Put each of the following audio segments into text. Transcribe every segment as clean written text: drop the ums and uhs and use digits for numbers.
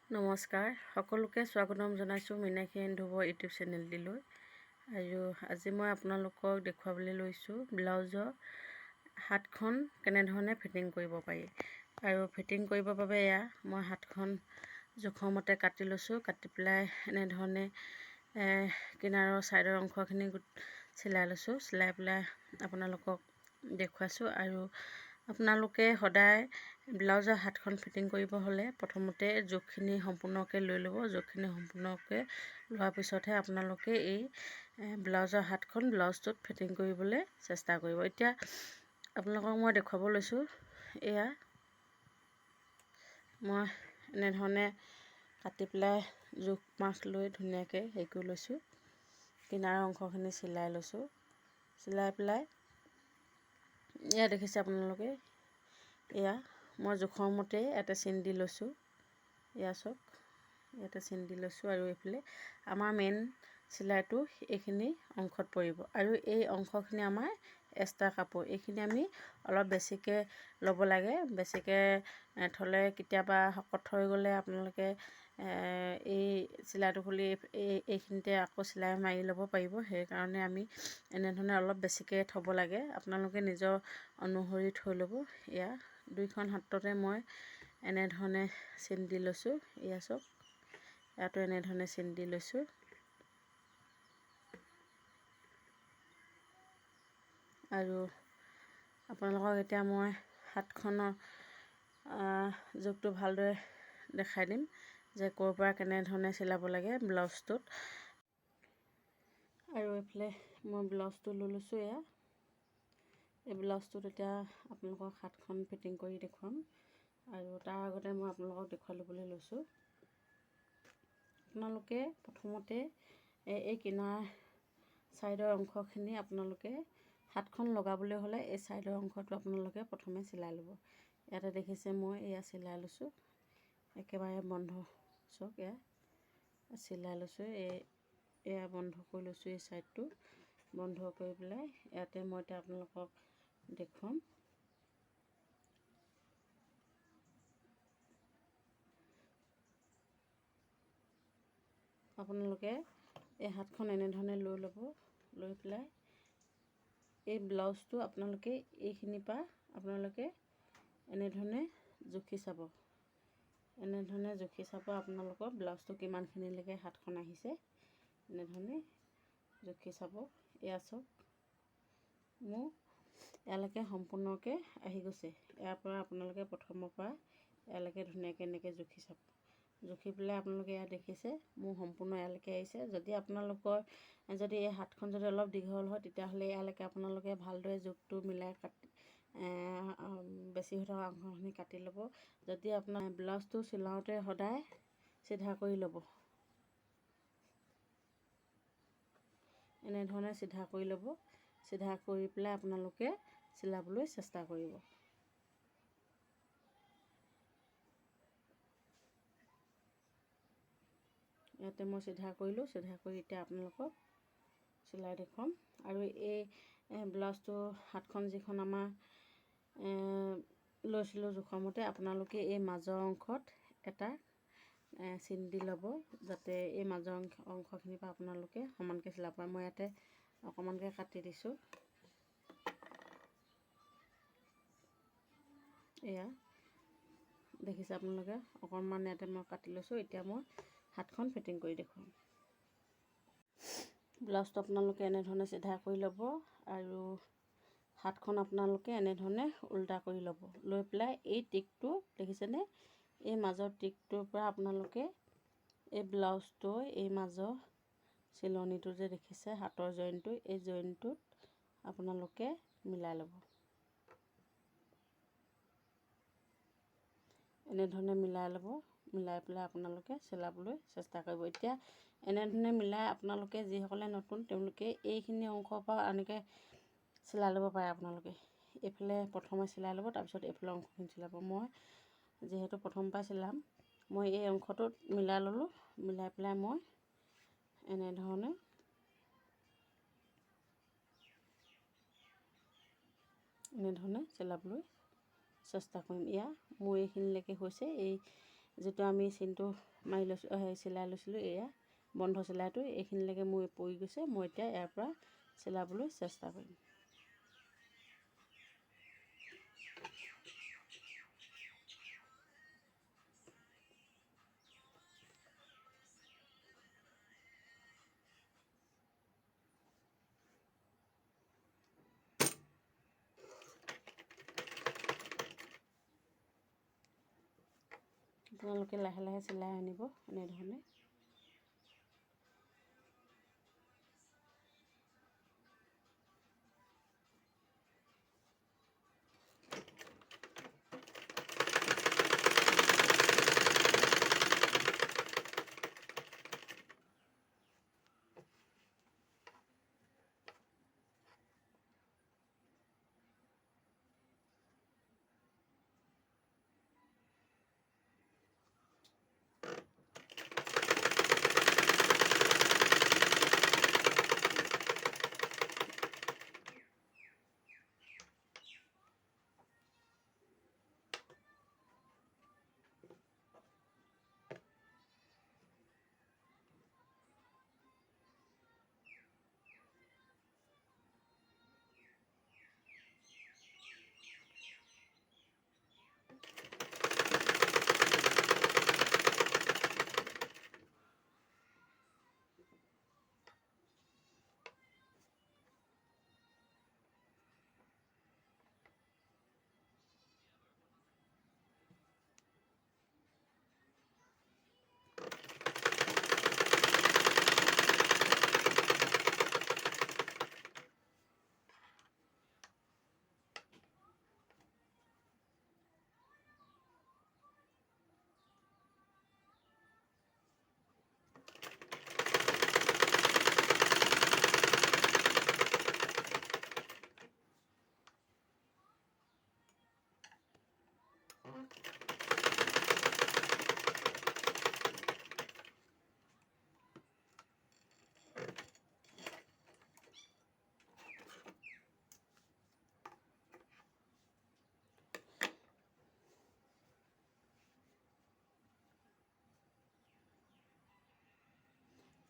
নমস্কাৰ, সকলোকে স্বাগতম জনাইছোঁ মীনাক্ষী এণ্ড ধ্ৰুৱ ইউটিউব চেনেলটিলৈ। আৰু আজি মই আপোনালোকক দেখুৱাবলৈ লৈছোঁ ব্লাউজৰ হাতখন কেনেধৰণে ফিটিং কৰিব পাৰি। আৰু ফিটিং কৰিবৰ বাবে মই হাতখন জোখৰ মতে কাটি লৈছোঁ। কাটি পেলাই এনেধৰণে কিনাৰৰ ছাইডৰ অংশখিনি চিলাই লৈছোঁ। চিলাই পেলাই আপোনালোকক দেখুৱাইছোঁ। আৰু আপোনালোকে সদায় ব্লাউজৰ হাতখন ফিটিং কৰিব হ'লে প্ৰথমতে জোখখিনি সম্পূৰ্ণকৈ লৈ ল'ব। জোখখিনি সম্পূৰ্ণকৈ লোৱাৰ পিছতহে আপোনালোকে এই ব্লাউজৰ হাতখন ব্লাউজটোত ফিটিং কৰিবলৈ চেষ্টা কৰিব। এতিয়া আপোনালোকক মই দেখুৱাব লৈছোঁ। মই এনেধৰণে কাটি পেলাই জোখ মাখ লৈ ধুনীয়াকৈ হেৰি কৰি লৈছোঁ। কিনাৰৰ অংশখিনি চিলাই লৈছোঁ। চিলাই পেলাই দেখিছে আপোনালোকে, মই জোখৰ মতে ইয়াতে চিন দি লৈছোঁ। চাওক, ইয়াতে চিন দি লৈছোঁ। আৰু এইফালে আমাৰ মেইন চিলাইটো এইখিনি অংশত পৰিব। আৰু এই অংশখিনি আমাৰ এক্সট্ৰা কাপোৰ। এইখিনি আমি অলপ বেছিকৈ ল'ব লাগে। বেছিকৈ থ'লে কেতিয়াবা শকত হৈ গ'লে আপোনালোকে এই চিলাইটো খুলি এইখিনিতে আকৌ চিলাই মাৰি ল'ব পাৰিব। সেইকাৰণে আমি এনেধৰণে অলপ বেছিকৈ থ'ব লাগে। আপোনালোকে নিজৰ অনুসৰি থৈ ল'ব। দুইখন হাততে মই এনেধৰণে চিন দি লৈছোঁ। চাওক, ইয়াতো এনেধৰণে চিন দি লৈছোঁ। আৰু আপোনালোকক এতিয়া মই হাতখনৰ জোখটো ভালদৰে দেখাই দিম যে ক'ৰ পৰা কেনেধৰণে চিলাব লাগে ব্লাউজটোত। আৰু এইফালে মই ব্লাউজটো লৈ লৈছোঁ। এই ব্লাউজটোত এতিয়া আপোনালোকক হাতখন ফিটিং কৰি দেখুৱাম। আৰু তাৰ আগতে মই আপোনালোকক দেখুৱাই ল'বলৈ লৈছোঁ। আপোনালোকে প্ৰথমতে এই কিনাৰ ছাইডৰ অংশখিনি আপোনালোকে হাতখন লগাবলৈ হ'লে এই ছাইডৰ অংশটো আপোনালোকে প্ৰথমে চিলাই ল'ব। ইয়াতে দেখিছে মই চিলাই লৈছোঁ। একেবাৰে বন্ধ, চাওক, চিলাই লৈছোঁ। বন্ধ কৰি লৈছোঁ। এই ছাইডটো বন্ধ কৰি পেলাই ইয়াতে মই এতিয়া আপোনালোকক দেখুৱাম। আপোনালোকে এই হাতখন এনেধৰণে লৈ ল'ব। লৈ পেলাই এই ব্লাউজটো আপোনালোকে এইখিনিৰ পৰা আপোনালোকে এনেধৰণে জুখি চাব। এনেধৰণে জুখি চাব আপোনালোকৰ ব্লাউজটো কিমানখিনিলৈকে হাতখন আহিছে। এনেধৰণে জুখি চাব। চাওক, মোৰ ইয়ালৈকে সম্পূৰ্ণকৈ আহি গৈছে। ইয়াৰ পৰা আপোনালোকে প্ৰথমৰ পৰা ইয়ালৈকে ধুনীয়াকৈ এনেকৈ জুখি চাব। জুখি পেলাই আপোনালোকে দেখিছে মোৰ সম্পূৰ্ণ ইয়ালৈকে আহিছে। যদি আপোনালোকৰ এই হাতখন যদি অলপ দীঘল হয় তেতিয়াহ'লে ইয়ালৈকে আপোনালোকে ভালদৰে জোখটো মিলাই বেছি হৈ থকা অংশখিনি কাটি ল'ব। যদি আপোনাৰ ব্লাউজটো চিলাওঁতে সদায় চিধা কৰি ল'ব। এনেধৰণে চিধা কৰি ল'ব। চিধা কৰি পেলাই আপোনালোকে চিলাবলৈ চেষ্টা কৰিব। ইয়াতে মই চিধা কৰিলোঁ। চিধা কৰি এতিয়া আপোনালোকক চিলাই দেখুৱাম। আৰু এই ব্লাউজটো হাতখন যিখন আমাৰ লৈছিলোঁ জোখৰ মতে, আপোনালোকে এই মাজৰ অংশত এটা চিন দি ল'ব, যাতে এই মাজৰ অংশখিনিৰ পৰা আপোনালোকে সমানকৈ চিলাব পাৰে। মই ইয়াতে অকণমানকৈ কাটি দিছোঁ। দেখিছে আপোনালোকে, অকণমান ইয়াতে মই কাটি লৈছোঁ। এতিয়া মই হাতখন ফিটিং কৰি দেখুৱাম। ব্লাউজটো আপোনালোকে এনেধৰণে চিধা কৰি ল'ব। আৰু হাতখন আপোনালোকে এনেধৰণে উল্টা কৰি ল'ব। লৈ পেলাই এই টিকটো দেখিছেনে, এই মাজৰ টিকটোৰ পৰা আপোনালোকে এই ব্লাউজটো এই মাজৰ চিলনিটো যে দেখিছে হাতৰ জইনটো, এই জইনটোত আপোনালোকে মিলাই ল'ব। এনেধৰণে মিলাই ল'ব। মিলাই পেলাই আপোনালোকে চিলাবলৈ চেষ্টা কৰিব। এতিয়া এনেধৰণে মিলাই আপোনালোকে যিসকলে নতুন তেওঁলোকে এইখিনি অংশৰ পৰা এনেকৈ চিলাই ল'ব পাৰে। আপোনালোকে এইফালে প্ৰথমে চিলাই ল'ব, তাৰপিছত এইফালে অংশখিনি চিলাব। মই যিহেতু প্ৰথম পৰা চিলাম, মই এই অংশটোত মিলাই ল'লোঁ। মিলাই পেলাই মই এনেধৰণে চিলাবলৈ চেষ্টা কৰিম। মোৰ এইখিনিলৈকে হৈছে। যিটো আমি চিনটো মাৰি লৈছোঁ চিলাই লৈছিলোঁ, এয়া বন্ধ চিলাইটো এইখিনিলৈকে মোৰ পৰি গৈছে। মই এতিয়া ইয়াৰ পৰা চিলাবলৈ চেষ্টা কৰিম। আপোনালোকে লাহে লাহে চিলাই আনিব এনেধৰণে।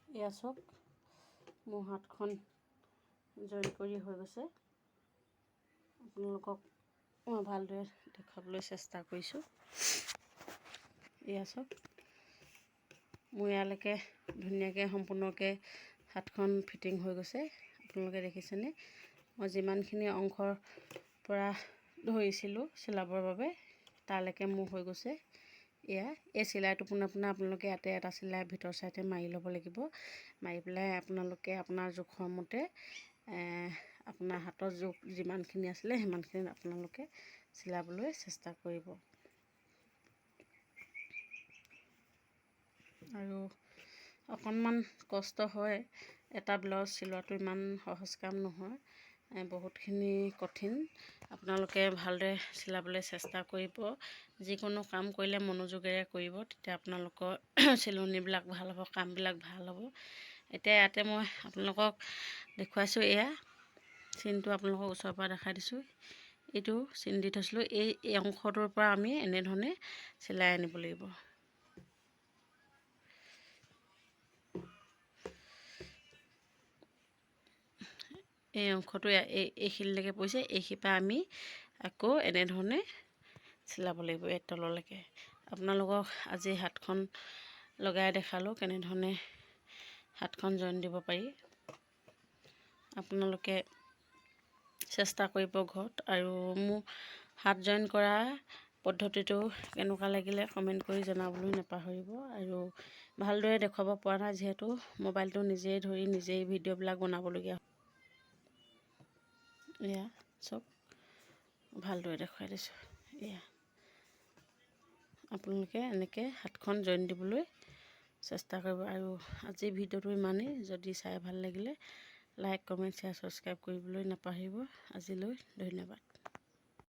এয়া চাওক, মোৰ হাতখন জইন কৰি হৈ গৈছে। আপোনালোকক মই ভালদৰে দেখুৱাবলৈ চেষ্টা কৰিছোঁ। এয়া চাওক, মোৰ ইয়ালৈকে ধুনীয়াকৈ সম্পূৰ্ণকৈ হাতখন ফিটিং হৈ গৈছে। আপোনালোকে দেখিছেনে? মই যিমানখিনি অংশৰ পৰা ধৰিছিলোঁ চিলাবৰ বাবে তালৈকে মোৰ হৈ গৈছে। এয়া এই চিলাইটো পোনে আপোনালোকে ইয়াতে এটা চিলাই ভিতৰ চাইডে মাৰি ল'ব লাগিব। মাৰি পেলাই আপোনালোকে আপোনাৰ জোখৰ মতে আপোনাৰ হাতৰ জোখ যিমানখিনি আছিলে সিমানখিনি আপোনালোকে চিলাবলৈ চেষ্টা কৰিব। আৰু অকণমান কষ্ট হয়, এটা ব্লাউজ চিলোৱাটো ইমান সহজ কাম নহয়, বহুতখিনি কঠিন। আপোনালোকে ভালদৰে চিলাবলৈ চেষ্টা কৰিব। যিকোনো কাম কৰিলে মনোযোগেৰে কৰিব, তেতিয়া আপোনালোকৰ চিলনিবিলাক ভাল হ'ব, কামবিলাক ভাল হ'ব। এতিয়া ইয়াতে মই আপোনালোকক দেখুৱাইছোঁ। এয়া চিনটো আপোনালোকক ওচৰৰ পৰা দেখাই দিছোঁ। এইটো চিন দি থৈছিলোঁ। এই অংশটোৰ পৰা আমি এনেধৰণে চিলাই আনিব লাগিব। এই অংশটো এইখিনিলৈকে পৰিছে, এইখিনিৰ আমি আকৌ এনেধৰণে চিলাব লাগিব এই তললৈকে। আপোনালোকক আজি হাতখন লগাই দেখালোঁ কেনেধৰণে হাতখন জইন দিব পাৰি। আপোনালোকে চেষ্টা কৰিব ঘৰত। আৰু মোৰ হাত জইন কৰা পদ্ধতিটো কেনেকুৱা লাগিলে কমেণ্ট কৰি জনাবলৈ নাপাহৰিব। আৰু ভালদৰে দেখুৱাব পৰা নাই যিহেতু মোবাইলটো নিজেই ধৰি নিজেই ভিডিঅ'বিলাক বনাবলগীয়া। এয়া চব ভালদৰে দেখুৱাই দিছোঁ। এয়া আপোনালোকে এনেকৈ হাতখন জইন দিবলৈ চেষ্টা কৰিব। আৰু আজিৰ ভিডিঅ'টো ইমানেই। যদি চাই ভাল লাগিলে লাইক, কমেণ্ট, শ্বেয়াৰ, ছাবস্ক্ৰাইব কৰিবলৈ নাপাহৰিব। আজিলৈ ধন্যবাদ।